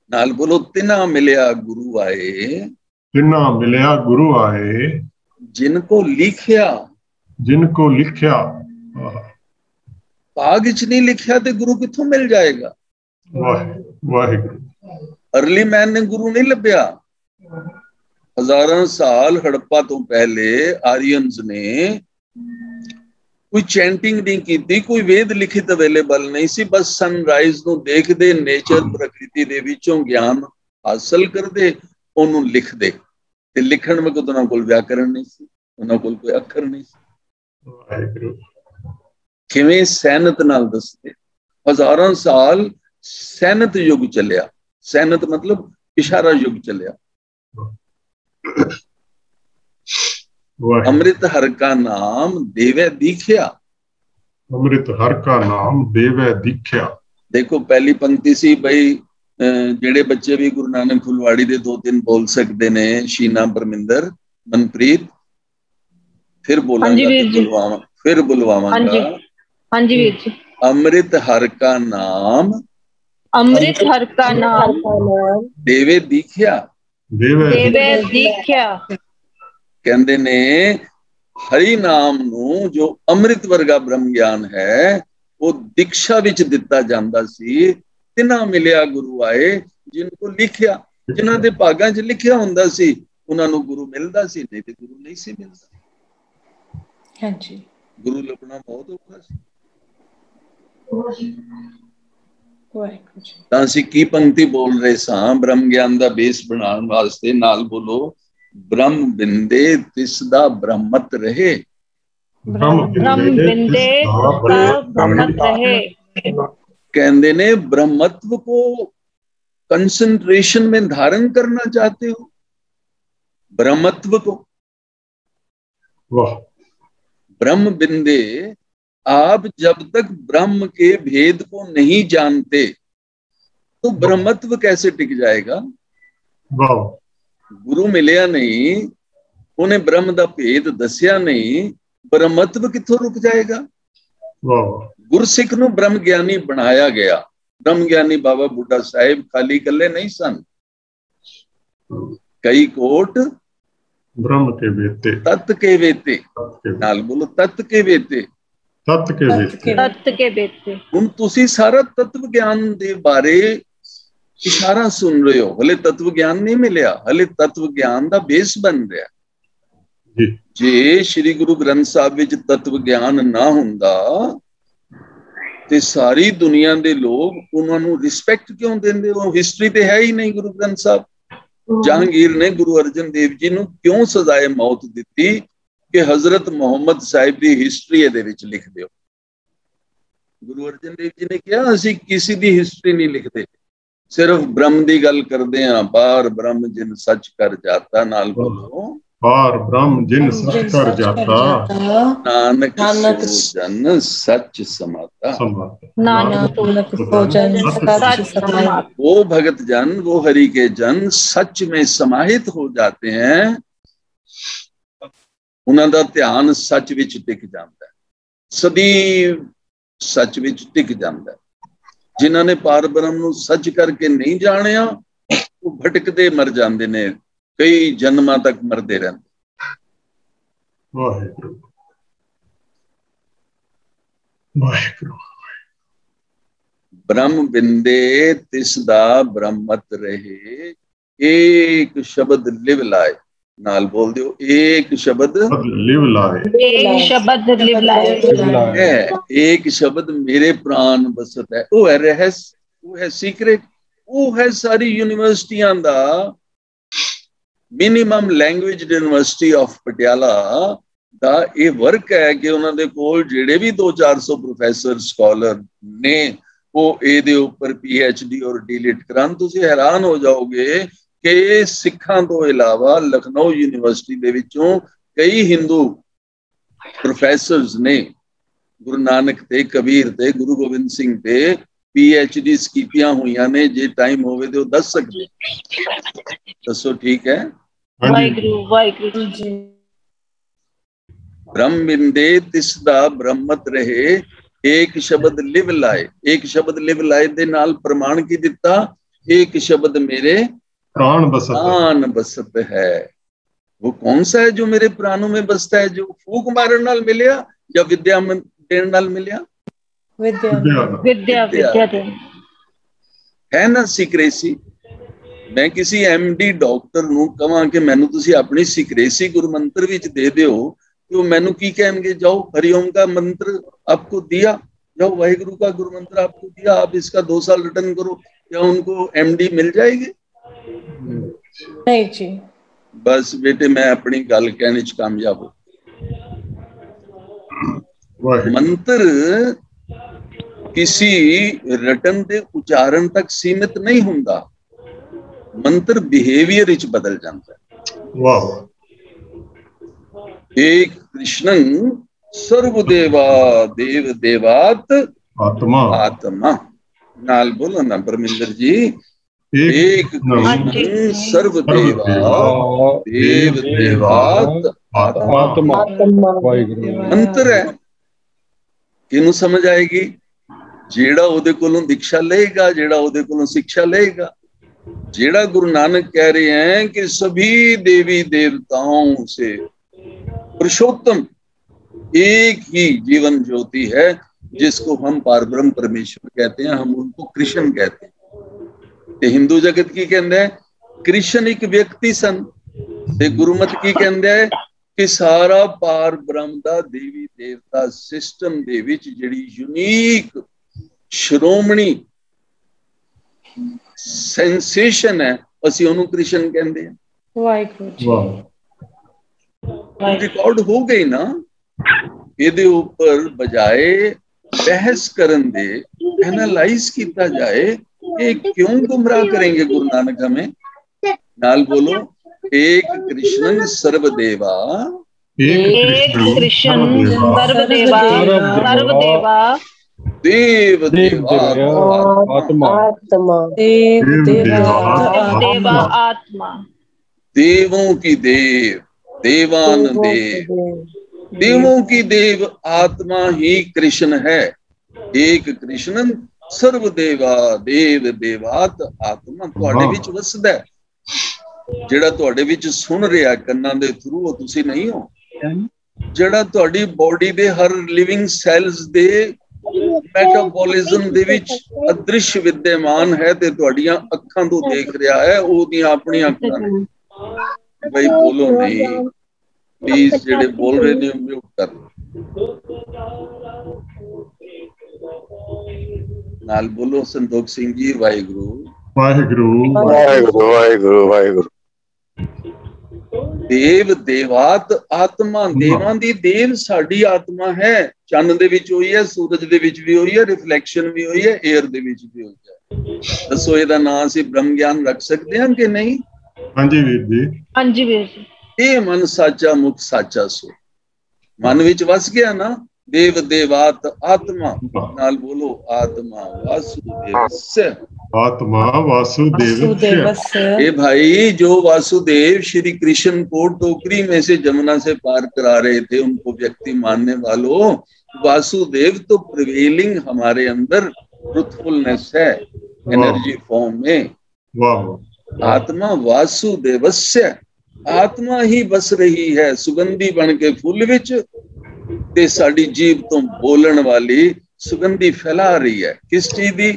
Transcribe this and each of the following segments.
नाल बोलो तिना मिलिया गुरु आए, तिना मिलिया गुरु आए, जिनको लिखिया, जिनको लिखिया। भाग च नहीं लिखिया तो गुरु किथों मिल जाएगा। वाहिगुरु। अर्ली मैन ने गुरु नहीं लभ्या। हजारों साल हड़प्पा तो पहले आर्यंस ने कोई चैंटिंग नहीं की थी, कोई वेद लिखित अवेलेबल नहीं सी, बस सनराइज ਨੂੰ ਦੇਖਦੇ नेचर प्रकृति ਦੇ ਵਿੱਚੋਂ ਗਿਆਨ ਹਾਸਲ ਕਰਦੇ, ਉਹਨੂੰ ਲਿਖਦੇ ਤੇ ਲਿਖਣ ਵਕਤ ਉਹਨਾਂ ਕੋਲ ਵਿਆਕਰਣ ਨਹੀਂ ਸੀ, ਉਹਨਾਂ ਕੋਲ ਕੋਈ ਅੱਖਰ ਨਹੀਂ ਸੀ। ਕਿਵੇਂ ਸੈਨਤ ਨਾਲ ਦੱਸਦੇ। ਹਜ਼ਾਰਾਂ ਸਾਲ ਸੈਨਤ ਯੁੱਗ ਚੱਲਿਆ। ਸੈਨਤ ਮਤਲਬ ਇਸ਼ਾਰਾ ਯੁੱਗ ਚੱਲਿਆ। अमृत हर का नाम देवे दीख्या, अमृत हर का नाम देवे दीख्या। देखो पहली पंक्ति सी भाई, जेड़े बच्चे भी गुरु नानक फुलवाड़ी दे 2-3 बोल सकते ने, शीना, परमिंदर, मनप्रीत, फिर बोलांगा, फिर बुलवावांगा। हाँ जी वीर जी। अमृत हर का नाम, अमृत हर का नाम देवे दीख्या, देवे दीख्या। कहते ने हरि नाम नू जो अमृत वर्गा ब्रह्म ज्ञान है वो दीक्षा विच दिता जांदा सी। तिना मिलिया गुरु आए, जिनको लिखिया, जिन्हां दे भागां च लिखिया हुंदा सी उन्हां नू गुरु मिलदा सी, नहीं ते गुरु नहीं सी मिलदा। हां जी, गुरु लभना बहुत औखा सी। तां असीं की पंक्ति बोल रहे सां ब्रह्म ज्ञान दा बेस बनाउण वास्ते, नाल बोलो, ब्रह्म बिंदे तिसदा ब्रह्मत रहे, ब्रह्म बिंदे ब्रह्मत रहे। कहते ने ब्रह्मत्व को कंसंट्रेशन में धारण करना चाहते हो, ब्रह्मत्व को। ब्रह्म बिंदे, आप जब तक ब्रह्म के भेद को नहीं जानते तो ब्रह्मत्व कैसे टिक जाएगा। गुरु मिलिया नहीं, उन्हें ब्रह्म दा भेद दसिया नहीं, ब्रह्मत्व किथों रुक जाएगा। गुरसिख नूं ब्रह्म ज्ञानी बनाया गया। ब्रह्म ज्ञानी बाबा बुड्ढा साहिब खाली कल्ले नहीं सन, कई कोट ब्रह्म के वेते, तत्व के वेते, नाल बोलो तत्व के वेते, तत्व के वेते, तत्व के वेते। हुण तुसीं सारा तत्व ज्ञान दे बारे इशारा सुन रहे हो, हले तत्व ज्ञान नहीं मिलिया, हले तत्व ज्ञान दा बेस बन रहा। जे श्री गुरु ग्रंथ साहब विच तत्व ज्ञान ना हुंदा ते सारी दुनिया दे लोग उन्हां नूं रिस्पेक्ट क्यों देंदे हो। हिस्ट्री ते है ही नहीं गुरु ग्रंथ साहब। जहांगीर ने गुरु अर्जन देव जी नूं क्यों सजाए मौत दिती कि हजरत मोहम्मद साहिब दी हिस्ट्री इहदे विच लिख दिओ। गुरु अर्जन देव जी ने कहा असीं किसी दी हिस्ट्री नहीं लिखते, सिर्फ ब्रह्म दी गल करदे हां। बार ब्रह्म जिन सच कर जाता, नाल बोलो, बार ब्रह्म जिन सच कर जाता, नानक सो जन सच समाता, नानक सो जन सच समाता। वो भगत जन, वो हरि के जन सच में समाहित हो जाते हैं, उन्हां दा ध्यान सच विच टिक जाता है, सदैव सच विच टिक जाता है। जिन्हां ने पार ब्रह्म नूं सच करके नहीं जानिया वो भटकते मर जाते ने, कई जन्मां तक मरते रहते। वाहिगुरु वाहिगुरु। ब्रह्म बिंदे तिसदा ब्रह्मत रहे, एक शब्द लिव लाए, नाल बोल दियो, एक शब्द लिव लाए, एक शब्द लिव लाए। एक शब्द मेरे प्राण बसत है। वो है रहस्य, वो है सीक्रेट, वो है सारी यूनिवर्सिटियां दा minimum language university of Patiala दा ये वर्क है कि उन्होंने कोल जेड़े भी 200-400 प्रोफैसर स्कॉलर ने वो ਇਹਦੇ ਉੱਪਰ PhD और डीलिट करान। तुसीं हैरान हो जाओगे कि सिखां तो इलावा लखनऊ यूनिवर्सिटी दे विचों कई हिंदू प्रोफैसर्स ने गुरु नानक ते, कबीर ते, गुरु गोबिंद सिंह ते PhDs कीतियां हुईयां ने। जे टाइम होवे तो दस सकदे, दसो ठीक है। वाहिगुरु वाहिगुरु जी। ब्रह्म बिंदे तिसदा ब्रह्मत रहे, एक शब्द लिव लाए। एक शब्द लिव लाए दे नाल प्रमाण की दिता, एक शब्द मेरे प्राण बसत है। वो कौन सा है जो मेरे प्राणों में बसता है? जो फूक मारन नाल मिलिया या विद्या देन नाल मिलिया? विद्या है ना सीक्रेसी। मैं किसी एमडी डॉक्टर नूं कहां कि मैनू तुसी अपनी सीक्रेसी गुरु मंत्र विच दे दिओ, तो मैनू की कहेंगे, जाओ हरिओम का मंत्र आपको दिया, जाओ वाहिगुरु का गुरु मंत्र आपको दिया, आप इसका 2 साल रिटर्न करो, क्या उनको एमडी मिल जाएगी? नहीं जी। बस बेटे मैं अपनी गल कहने च कामयाब हो। मंत्र किसी रटन के उच्चारण तक सीमित नहीं हुंदा, मंत्र बिहेवियर विच बदल जाता है। एक कृष्णं सर्वदेवा देव देवात आत्मा आत्मा नाल बोलो ना परमिंदर जी। एक कृष्ण सर्वदेवा देव देवात आत्मा मंत्र है। किनू समझ आएगी? जेड़ा ओदे कोलों दीक्षा लेगा, जेड़ा ओदे कोलों शिक्षा लेगा। जेड़ा गुरु नानक कह रहे हैं कि सभी देवी देवताओं से पुरुषोत्तम एक ही जीवन ज्योति है, जिसको हम पारब्रह्म परमेश्वर कहते हैं, हम उनको कृष्ण कहते हैं। हिंदू जगत की कहते हैं कृष्ण एक व्यक्ति सन, ते गुरुमत की कहते हैं कि सारा पार ब्रह्म दा देवी देवता सिस्टम दे विच जिहड़ी यूनिक श्रोमणी सेंसेशन है, असीं ओनू कृष्ण कहते हैं। रिकॉर्ड हो गई ना, इहदे उपर बजाए बहस करन दे एनालाइज किया जाए कि क्यों गुमराह करेंगे गुरु नानक हमें। नाल बोलो, एक कृष्ण सर्वदेवा, एक कृष्ण सर्वदेवा सर्वदेवा देव देवा आत्मा देवा आत्मा देवों की देव देवान देव देवों की देव आत्मा ही कृष्ण है। एक कृष्ण सर्वदेवा देव देवात आत्मा तुहाडे विच वसदा है। जेड़ा तुहाडे विच सुन रहा कन्नां दे थरू, वो तुसी नहीं हो। जेड़ा तुहाडी बॉडी दे हर लिविंग सैल्स दे मेटाबॉलिज्म दे विच अदृश्य विद्यमान है ते तुहाडीआं अखां तो देख रहा है, ओदियां अपनी अखां ने। भाई बोलो नहीं प्लीज, जेड़े बोल रहे ने म्यूट कर। नाल बोलो संतोख सिंह जी वाहिगुरु वाहिगुरु वाहिगुरु वाहिगुरु वाहिगुरु। देव देवात आत्मा, देवां दी देव साडी आत्मा है। चंद दे विच होई है, सूरज दे विच भी होई है, रिफ्लैक्शन भी होई है, एयर दे विच भी होई है। दसो इहदा नाम असीं ब्रह्म ज्ञान रख सकते हैं कि नहीं? हाँ जी वीर जी, हाँ जी वीर जी। ये मन साचा मुख साचा सो, मन विच वस गया ना। देव देवात आत्मा, नाल बोलो आत्मा वासुदेवस्य आत्मा वासुदेवस्य। ये भाई जो वासुदेव श्री कृष्ण को टोकरी में से जमुना से पार करा रहे थे, उनको व्यक्ति मानने वालों, वासुदेव तो प्रिवेलिंग हमारे अंदर ट्रुथफुलनेस है एनर्जी फॉर्म में। आत्मा वासुदेवस्य, आत्मा ही बस रही है सुगंधी बन के फूल विच, ते साडी जीभ तो बोलन वाली सुगंधी फैला रही है। किस चीज दी?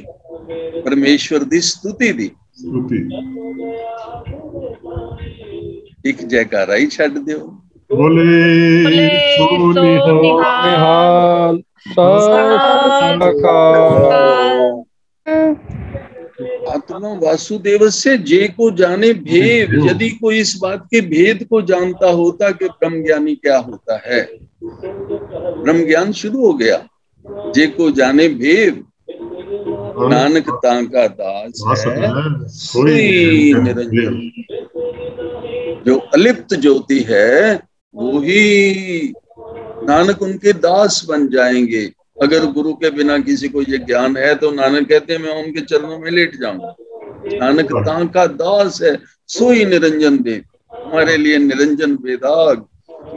परमेश्वर दी स्तुति दी। एक जयकारा ही छड्ड दिओ। बोले निहाल आत्मा वासुदेव से जे को जाने भेद। यदि कोई इस बात के भेद को जानता होता कि ब्रह्म ज्ञानी क्या होता है, ब्रह्म ज्ञान शुरू हो गया। जे को जाने भेद, नानक तांका दास है सोई निरंजन। जो अलिप्त ज्योति है वो ही नानक उनके दास बन जाएंगे। अगर गुरु के बिना किसी को ये ज्ञान है तो नानक कहते हैं मैं उनके चरणों में लेट जाऊंगा। नानक तांका दास है सोई निरंजन देव। हमारे लिए निरंजन बेदाग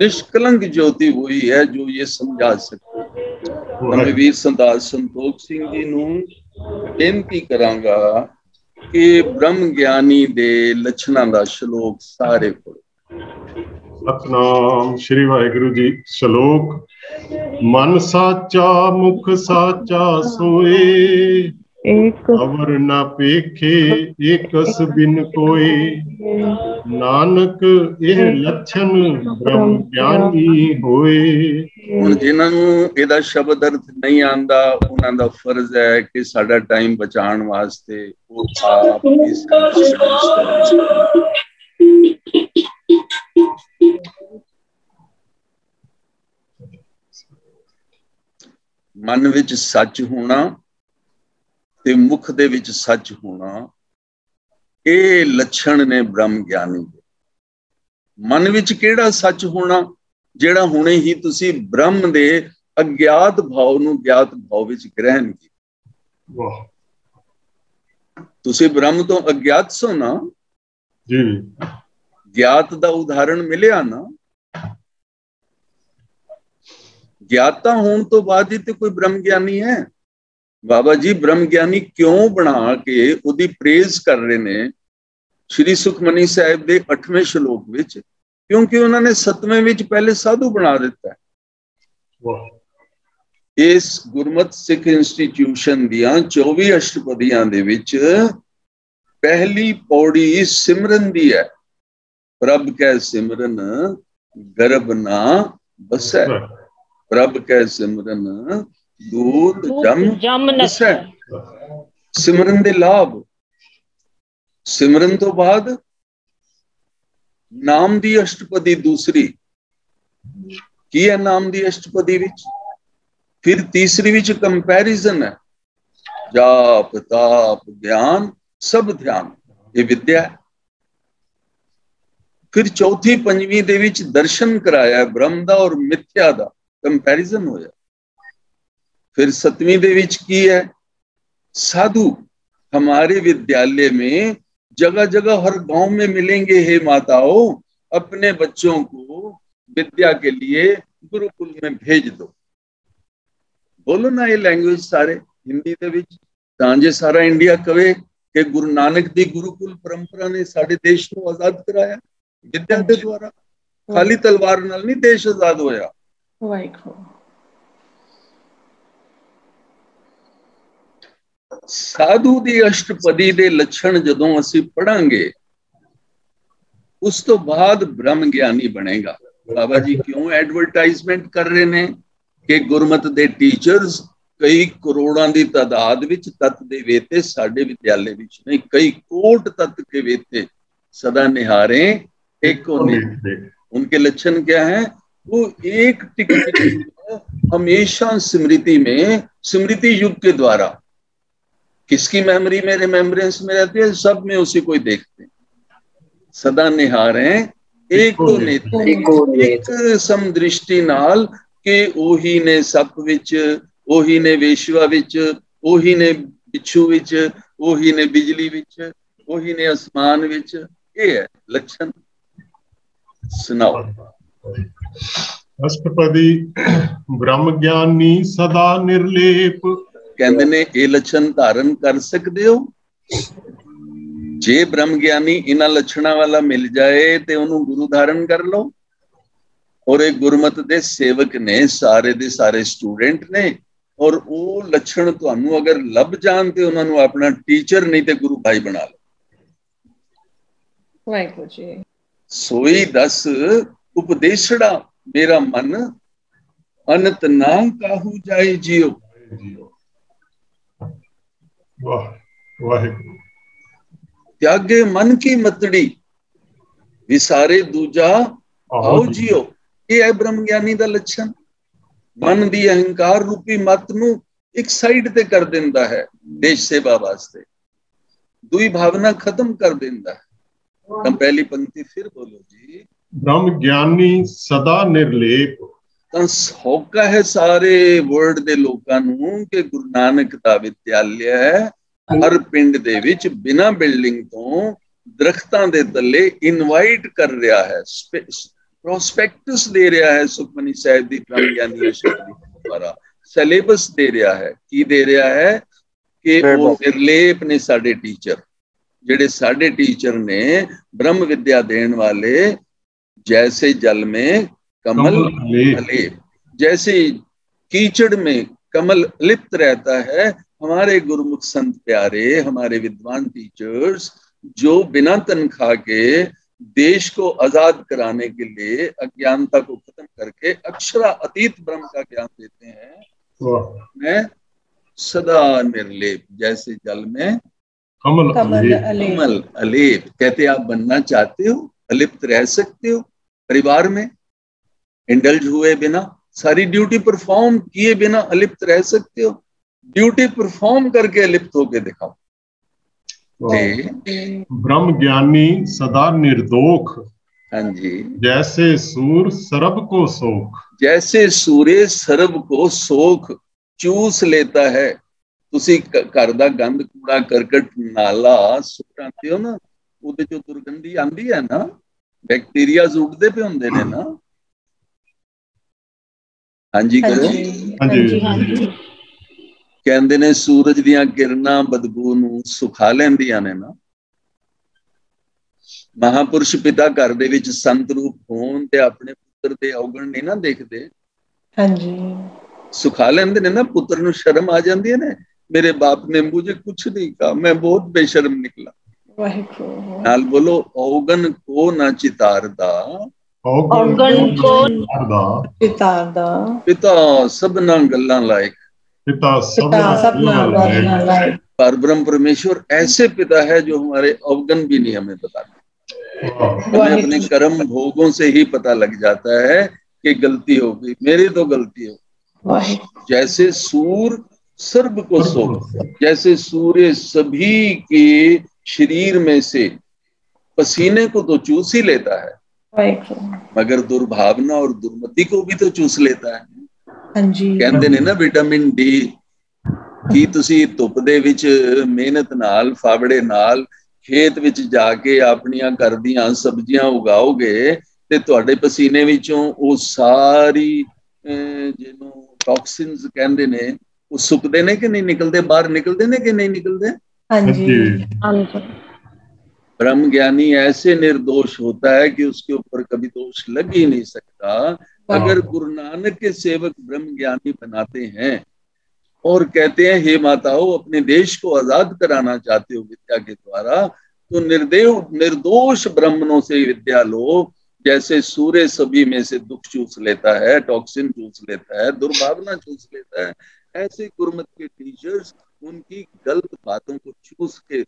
निष्कलंक ज्योति हुई है जो ये समझा सकती है। मैं वीर सरदार संतोख सिंह जी नूं बेनती करांगा कि ब्रह्म ज्ञानी दे लक्षणों का श्लोक सारे पढ़ो। सतनाम श्री वाहिगुरु जी। श्लोक मन साचा मुख साचा सोए, अवर न पेखे एकस बिन कोई, नानक यह लक्षण ब्रह्म ज्ञानी होए। ਹੁਣ ਜਿਨ੍ਹਾਂ ਨੂੰ ਇਹਦਾ ਸ਼ਬਦ ਅਰਥ ਨਹੀਂ ਆਂਦਾ ਉਹਨਾਂ ਦਾ ਫਰਜ਼ ਹੈ ਕਿ ਸਾਡਾ ਟਾਈਮ ਬਚਾਉਣ ਵਾਸਤੇ ਉਹ ਆਪ ਇਸ ਮਨ ਵਿੱਚ ਸੱਚ ਹੋਣਾ ਤੇ ਮੁਖ ਦੇ ਵਿੱਚ ਸੱਚ ਹੋਣਾ, ਇਹ ਲੱਛਣ ਨੇ ਬ੍ਰਹਮ ਗਿਆਨੀ ਦੇ। ਮਨ ਵਿੱਚ ਕਿਹੜਾ ਸੱਚ ਹੋਣਾ? ਜਿਹੜਾ ਹੁਣੇ ਹੀ ਤੁਸੀਂ ਬ੍ਰਹਮ ਦੇ ਅਗਿਆਤ ਭਾਵ ਨੂੰ ਗਿਆਤ ਭਾਵ ਵਿੱਚ ਗ੍ਰਹਿਣ ਕੀਤਾ। ਤੁਸੀਂ ਬ੍ਰਹਮ ਤੋਂ ਅਗਿਆਤ ਸੋ ਨਾ ਜੀ, ਗਿਆਤ ਦਾ ਉਦਾਹਰਣ ਮਿਲਿਆ ਨਾ। ਗਿਆਤਾ ਹੋਣ ਤੋਂ ਬਾਅਦ ਹੀ ਤੇ ਕੋਈ ਬ੍ਰਹਮ ਗਿਆਨੀ ਹੈ। ਬਾਬਾ ਜੀ ਬ੍ਰਹਮ ਗਿਆਨੀ ਕਿਉਂ ਬਣਾ ਕੇ ਉਹਦੀ ਪ੍ਰੇਜ਼ ਕਰ ਰਹੇ ਨੇ ਸ਼੍ਰੀ ਸੁਖਮਨੀ ਸਾਹਿਬ ਦੇ 8ਵੇਂ ਸ਼ਲੋਕ ਵਿੱਚ? ਕਿਉਂਕਿ ਉਹਨਾਂ ਨੇ 7ਵੇਂ ਵਿੱਚ ਪਹਿਲੇ ਸਾਧੂ ਬਣਾ ਦਿੱਤਾ ਹੈ। ਇਸ ਗੁਰਮਤ ਸਿੱਖ ਇੰਸਟੀਟਿਊਸ਼ਨ ਦੀਆਂ 24 ਅਸ਼ਟਪਦੀਆਂ ਦੇ ਵਿੱਚ ਪਹਿਲੀ ਪੌੜੀ ਸਿਮਰਨ ਦੀ ਹੈ। ਪ੍ਰਭ ਕੈ ਸਿਮਰਨ ਗਰਭ ਨਾ ਬਸੈ, ਪ੍ਰਭ ਕੈ ਸਿਮਰਨ ਦੂਤ ਜਮ ਨਸੈ। ਸਿਮਰਨ ਦੇ ਲਾਭ। ਸਿਮਰਨ ਤੋਂ ਬਾਅਦ ਨਾਮ ਦੀ ਅਸ਼ਟਪਦੀ ਦੂਸਰੀ ਕੀ ਹੈ? ਨਾਮ ਦੀ ਅਸ਼ਟਪਦੀ ਵਿੱਚ ਫਿਰ ਤੀਸਰੀ ਵਿੱਚ ਕੰਪੈਰੀਜ਼ਨ ਹੈ। ਜਾਪ ਤਾਪ ਗਿਆਨ ਸਭ ਧਿਆਨ, ਇਹ ਵਿਦਿਆ ਹੈ। ਫਿਰ ਚੌਥੀ ਪੰਜਵੀਂ ਦੇ ਵਿੱਚ ਦਰਸ਼ਨ ਕਰਾਇਆ ਬ੍ਰਹਮ ਦਾ ਔਰ ਮਿਥਿਆ ਦਾ, ਕੰਪੈਰੀਜ਼ਨ ਹੋਇਆ। फिर 7वीं दे विच की है? साधु हमारे विद्यालय में जगह जगह हर गांव में मिलेंगे। हे माताओं, अपने बच्चों को विद्या के लिए गुरुकुल में भेज दो। बोलो ना ये लैंग्वेज सारे हिंदी दे विच, तां जे सारा इंडिया कहे कि गुरु नानक दी गुरुकुल परंपरा ने साडे देश को आजाद कराया विद्या के द्वारा। खाली तलवार नाल नहीं देश आजाद होया। साधु दी अष्टपदी दे लक्षण जदों असीं पढ़ांगे उस तो बाद ब्रह्म ज्ञानी बनेगा। बाबा जी क्यों एडवरटाइजमेंट कर रहे ने कि गुरमत दे टीचर्स कई करोड़ां दी तादाद विच तत्त दे वेते साडे विद्यालय विच नहीं, कई कोट तत्त के वेते सदा निहारे एक होने। उनके लक्षण क्या है? वो एक टिक हमेशा स्मृति में, स्मृति युग के द्वारा किसकी मेमोरी में, रिमेम्बरेंस में रहती है? सब में उसी को ही देखते हैं। सदा निहारे एक को नेत्र, एक समदृष्टि नाल के ओही ने सप विच, ओही ने वेश्वा विच, ओही ने बिच्छू विच, ओही ने बिजली विच, ओही ने आसमान विच। ये है लक्षण। सुनाओ। अष्टपदी ब्रह्म ज्ञानी सदा निर्लेप। कहते ने ये लक्षण धारण कर सकते हो? जे ब्रह्म ज्ञानी इन्हां लक्षणों वाला मिल जाए तो उन्होंने गुरु धारण कर लो। और एक गुरमत दे सेवक ने, सारे दे सारे स्टूडेंट ने, और वो लक्षण तुहानू अगर लभ जान तो उन्होंने अपना टीचर नहीं तो गुरु भाई बना लो। वाहिगुरू जी। सोई दस उपदेशड़ा मेरा मन, अनत ना काहू जाए जियो। त्यागे मन की मतड़ी, विसारे दूजा आओ जियो। ये है ब्रह्म ज्ञानी दा लक्षण। मन दी अहंकार रूपी मत नू एक साइड ते कर देंदा है देश सेवा वास्ते, दुई भावना खत्म कर देंदा है। तो पहली पंक्ति फिर बोलो जी। ब्रह्म ज्ञानी सदा निर्लेप। तो सौका है सारे वर्ल्ड दे लोकां नू कि गुरु नानक दा विद्यालय हर पिंड दे विच बिना बिल्डिंग तो दरख्तां दे तले इनवाइट कर रहा है, प्रोस्पेक्टस दे रहा है। सुखमनी साहिब दी ब्रह्म ज्ञानी अष्टपदी द्वारा सिलेबस दे रहा है। की दे रहा है कि वो निर्लेप ने साडे टीचर। जेड़े साडे टीचर ने ब्रह्म विद्या देण वाले, जैसे जल में कमल अलेप, जैसे कीचड़ में कमल लिप्त रहता है, हमारे गुरुमुख संत प्यारे, हमारे विद्वान टीचर्स जो बिना तनख्वाह के देश को आजाद कराने के लिए अज्ञानता को खत्म करके अक्षरा अतीत ब्रह्म का ज्ञान देते हैं। मैं सदा निर्लेप, जैसे जल में कमल अलेप। कहते आप बनना चाहते हो, अलिप्त रह सकते हो, परिवार में इंडल्ज हुए बिना, सारी ड्यूटी परफॉर्म किए बिना अलिप्त रह सकते हो। ड्यूटी परफॉर्म करके अलिप्त होके दिखाओ। ब्रह्म ज्ञानी सदा निर्दोख, हाँ जी, जैसे सूर सरब को सोख, जैसे सूर्य सरब को सोख चूस लेता है। तुसी घर दा गंद कूड़ा करकट नाला सुटाते हो ना, उहदे चों दुर्गंधी आंदी है ना, बैक्टीरिया उड़दे पे हुंदे ने ना। हाँ जी करो। कहंदे ने सूरज दियां किरणां बदबू नूं सुखा लैंदियां ने ना। महापुरुष पिता घर दे विच संत रूप होण ते अपने पुत्र दे अवगुण नहीं ना देखदे। हाँ जी, सुखा लेंदे ने ना, पुत्र नूं शर्म आ जांदी है ने, मेरे बाप ने मुझे कुछ नहीं कहा, मैं बहुत बेशर्म निकला। नाल बोलो, अवगन को ना चितारदा, अवगन को चितारदा, पिता सबना गल्लां लायक, पिता सबना गल्लां लायक। पर ब्रह्म परमेश्वर ऐसे पिता है जो हमारे अवगन भी नहीं हमें बताते। हमें अपने कर्म भोगों से ही पता लग जाता है कि गलती हो गई, मेरी तो गलती हो। जैसे सूर सर्ब को सोख, जैसे सूर्य सभी के शरीर में से पसीने को तो चूस ही लेता है, मगर दुर्भावना और दुर्मति को भी तो चूस लेता है। कहते ने ना विटामिन डी की तुसी धुप दे विच मेहनत नाल, फावड़े नाल खेत विच जाके अपनियां घर दियां सब्जियां उगाओगे ते तुहाडे पसीने विचों वो सारी जिन्हों टॉक्सिन्स कहंदे ने वो सुकदे ने कि नहीं निकलते, बाहर निकलते ने कि नहीं निकलते। हाँ जी। ब्रह्म ज्ञानी ऐसे निर्दोष होता है कि उसके ऊपर कभी दोष लग ही नहीं सकता। अगर गुरु नानक के सेवक ब्रह्म ज्ञानी बनाते हैं और कहते हैं हे माताओं अपने देश को आजाद कराना चाहते हो विद्या के द्वारा, तो निर्दोष ब्राह्मणों से विद्या लो। जैसे सूर्य सभी में से दुख चूस लेता है, टॉक्सिन चूस लेता है, दुर्भावना चूस लेता है, ऐसे गुरुमत के टीचर्स उनकी गलत बातों को चूस के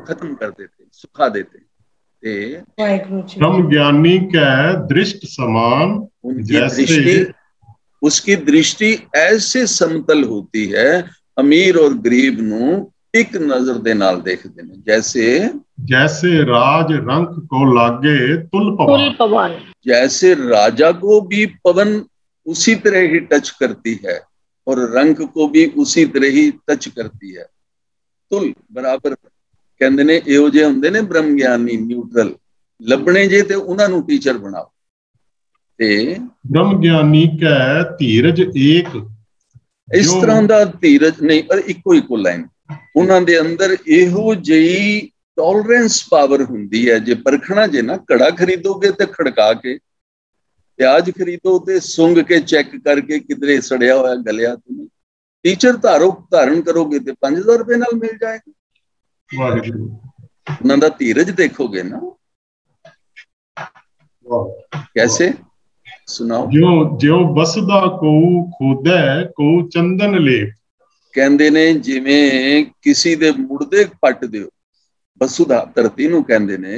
खत्म कर देते, सुखा देते। ब्रह्म ज्ञानी का दृष्टि समान, उनकी दृष्टि, उसकी दृष्टि ऐसे समतल होती है, अमीर और गरीब नू एक नजर दे नाल देखते हैं। जैसे राज रंक को लागे तुल पवन, जैसे राजा को भी पवन उसी तरह ही टच करती है और रंक को भी उसी तरह ही टच करती है, तुल बराबर। कहंदे ने इहो जे हुंदे ने ब्रह्म ज्ञानी न्यूट्रल लभणे जे ते उन्हां नू टीचर बनाओ। ते ब्रह्म ज्ञानी का धीरज एक, इस तरह दा धीरज नहीं पर इको लाइन उन्हां दे अंदर इहो जही टॉलरेंस पावर हुंदी है। जे परखना जे ना, कड़ा खरीदोगे ते खड़का के, प्याज खरीदो ते सुंग के चेक करके किधरे सड़िया होया गलिया तो नहीं। टीचर धारण करोगे ते 5000 रुपए नाल मिल जाएगा। उन्हां दा धीरज देखोगे ना कैसे, सुनाओ। जो बसदा को खोदे को चंदन लेप, कहंदे ने जिवें किसी दे मुर्दे पट दिओ, बसुधा धरती नूं कहंदे ने,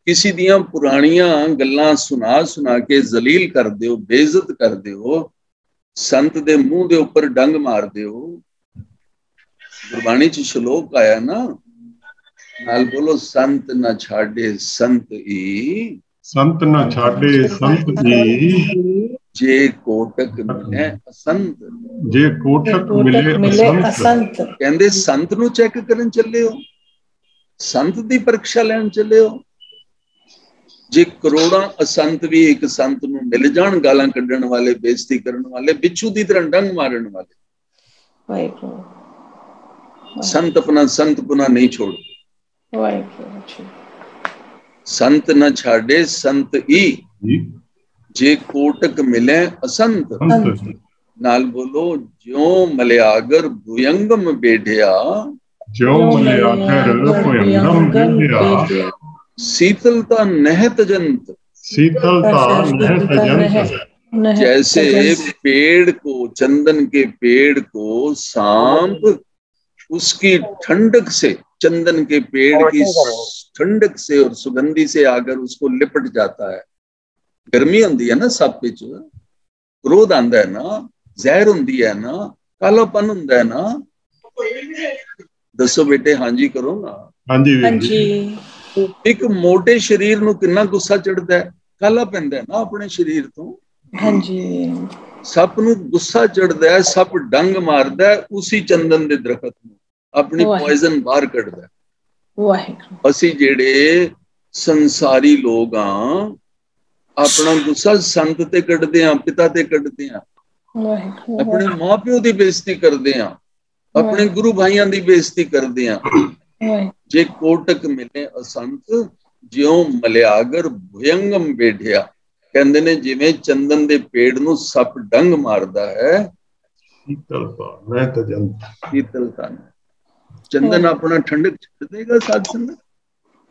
किसी दियां पुरानियां गल्लां सुना के जलील कर दिओ, बेइज्जत कर दिओ, संत दे मुंह दे ऊपर डंग मार दिओ। गुरबाणी च श्लोक आया ना, नाल बोलो, संत न छाड़े संत ई, संत न छाड़े संत ई, जे कोटक मिले असंत, जे कोटक मिले असंत। कहंदे संत नूं चेक करन चले हो, संत दी परीक्षा लैन चले हो। जे करोड़ां असंत भी एक संत नूं मिल जाण, गालां कड्डण वाले, बेइज्जती करन वाले, बिच्छू दी तरह डंग मारन वाले, संत अपना संत पुना नहीं छोड़। ਵਾਹਿਗੁਰੂ ਜੀ। संत न छाड़े संत ई, जे कोटक मिले असंत। नाल बोलो, ज्यों मलयागर भुयंगम बेढ़िया, ज्यों मलयागर भुयंगम बेढ़िया, शीतलता नहत जंत। शीतलता नहत जंत। जैसे पेड़ को, चंदन के पेड़ को सांप उसकी ठंडक से, चंदन के पेड़ की ठंडक से और सुगंधी से आकर उसको लिपट जाता है। गर्मी होंदी है ना, सप विच क्रोध आंदा है ना, जहर होंदी है ना, कालापन होंदा है ना। दसो बेटे, हाँ जी करो ना। हाँ जी। एक मोटे शरीर नूं कितना गुस्सा चढ़दा है, काला पैंदा है ना अपने शरीर तो। हाँ जी। सप नूं गुस्सा चढ़दा है, सप डंग मारदा है उसी चंदन दे दरखत नूं, अपनी पॉइजन बाहर कढ़दा है। असी जेड़े संसारी लोग हां, अपना गुस्सा संत ते कढ़दे हां, पिता ते कढ़दे हां, अपने मां प्यो दी बेइज्जती करदे हां, अपने गुरु भाइयां दी बेइज्जती करदे हां। जे कोटक मिले असंत, ज्यों मलयागर भुयंगम बेढ़िया। कहंदे ने जिवें चंदन दे पेड़ नूं सप डंग मारदा है, शीतलता नहत जंत। शीतलता, चंदन अपना ठंडक छड़ देगा साध संगत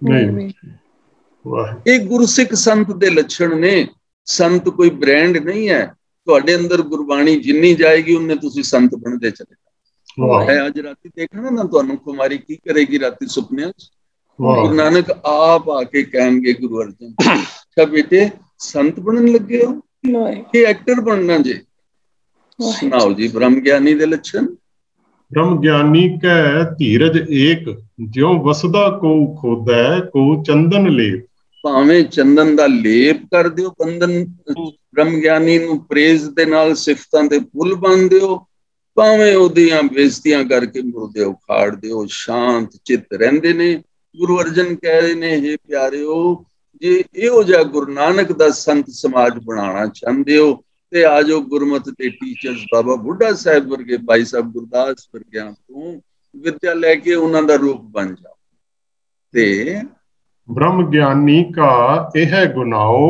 नहीं। एक गुरसिख संत दे लक्षण ने। संत कोई ब्रांड नहीं है, तुहाडे अंदर गुरबाणी जिन्नी जाएगी उन्ने तुसी संत बनदे चले जाओ। आज राती देखना ना, तुहानू कुमारी की करेगी राती सुपने च, गुरु नानक आप आके कहेंगे गुरु अर्जन, अच्छा बेटे संत बनन लगे हो कि एक्टर बनना जे? सुनाओ जी ब्रह्म ज्ञानी दे लक्षण। ब्रह्म ज्ञानी कै धीरज एक, ज्यों वसदा को खोदै को चंदन लेप। भावें चंदन दा लेप कर दियो बंधन, ब्रह्म ज्ञानी नूं प्रेज दे नाल सिफतां दे पुल बन दियो, भावें ओदियां बेइज्जतियां करके मुर्दे उखाड़ दियो, शांत चित रहिंदे ने। गुरु अर्जन कह रहे ने, हे प्यारिओ, जे इहो जिहा गुरु नानक दा संत समाज बनाना चाहते हो ते आ जाओ गुरमत के टीचर्स बाबा बुढ़ा साहब वर्गे, भाई साहब गुरदास वर्गियां तो विद्या लैके उन्हां दा रूप बन जाओ। ते ब्रह्म ज्ञानी का यह गुनाओ,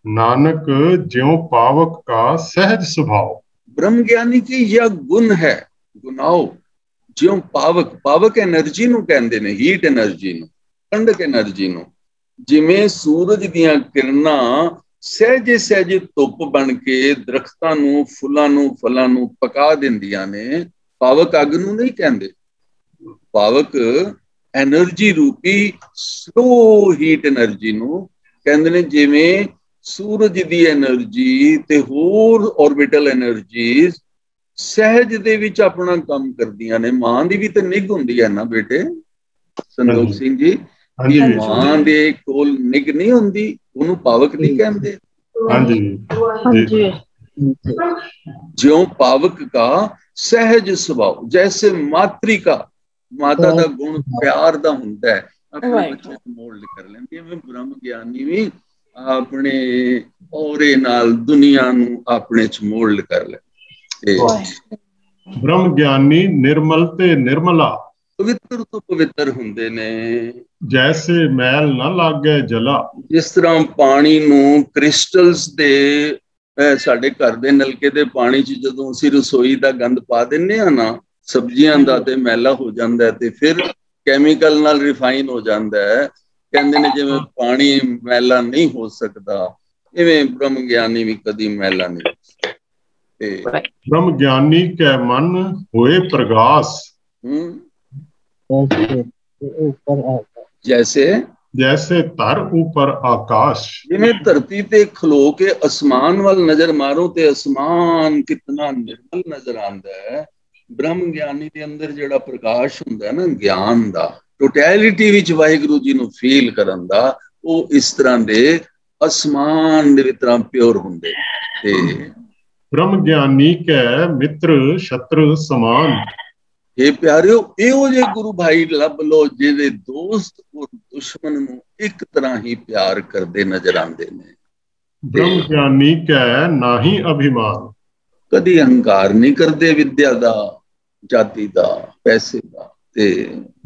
नानक ज्यों पावक का सहज स्वभाव। ब्रह्म ज्ञानी की यह गुण है, गुनाओ, ज्यों पावक, पावक एनर्जी नूं कहंदे ने, हीट एनर्जी नूं, ठंडक एनर्जी नूं। जिवें सूरज दीयां किरणां सहजे सहजे धुप बन के दरख्तां नूं, फुल्लां नूं, फलां नूं पका दिंदियां ने, पावक अग नूं नहीं कहंदे। पावक एनर्जी रूपी स्लो हीट एनर्जी नूं कहंदे ने। जिवें सूरज दी एनर्जी ते होर ऑर्बिटल एनर्जीज सहज दे विच अपना काम करदियां ने। मां दी भी ते निग हुंदी है ना बेटे संतोख सिंह जी, कि मां दे कोल निग नहीं हुंदी, उहनूं पावक नहीं कहंदे। ज्यों पावक का सहज स्वभाव, जैसे मातृका, माता दा गुण प्यार दा हुंदा है, अपने बच्चे नूं मोल्ड कर लैंदी है। ब्रह्म ज्ञानी भी अपने औरे नाल दुनिया नूं अपने च मोल्ड कर ले। ब्रह्म ज्ञानी निर्मल ते निर्मला, पवित्र तो पवित्र हुंदे ने, जैसे मैल ना लागे जला। जिस तरह पानी नूं क्रिस्टल्स दे साडे घर दे नलके दे पानी च जदों असीं रसोई दा गंद पा दिंदे आ ना, सब्जियां दा ते मैला हो जांदा है ते फिर कैमिकल नाल रिफाइन हो जांदा है। कहंदे ने जिवें पानी मैला नहीं हो सकदा, इवें ब्रह्म ज्ञानी भी कदी मैला नहीं हो सकदा। ब्रह्म ज्ञानी के मन होए प्रगास, जैसे जैसे धर ऊपर आकाश। जिवें धरती ते खलो के आसमान वाल नजर मारो ते आसमान कितना निर्मल नजर आंदा है। ब्रह्म ज्ञानी दे अंदर जिहड़ा प्रकाश हुंदा है ना ज्ञान दा, टोटैलिटी विच वाहिगुरु जी नूं फील करन दा, वो इस तरह दे आसमान दे तरह प्योर हुंदे। ते ब्रह्म ज्ञानी के मित्र शत्रु समान। हे प्यारिओ, इहो जे गुरु भाई लभ लो जिहदे दोस्त और दुश्मन नूं एक तरह ही प्यार करदे नजर आंदे ने। ब्रह्म ज्ञानी के नाही अभिमान, कदी अहंकार नहीं करदे विद्या दा, जाति दा, पैसे दा। ਤੇ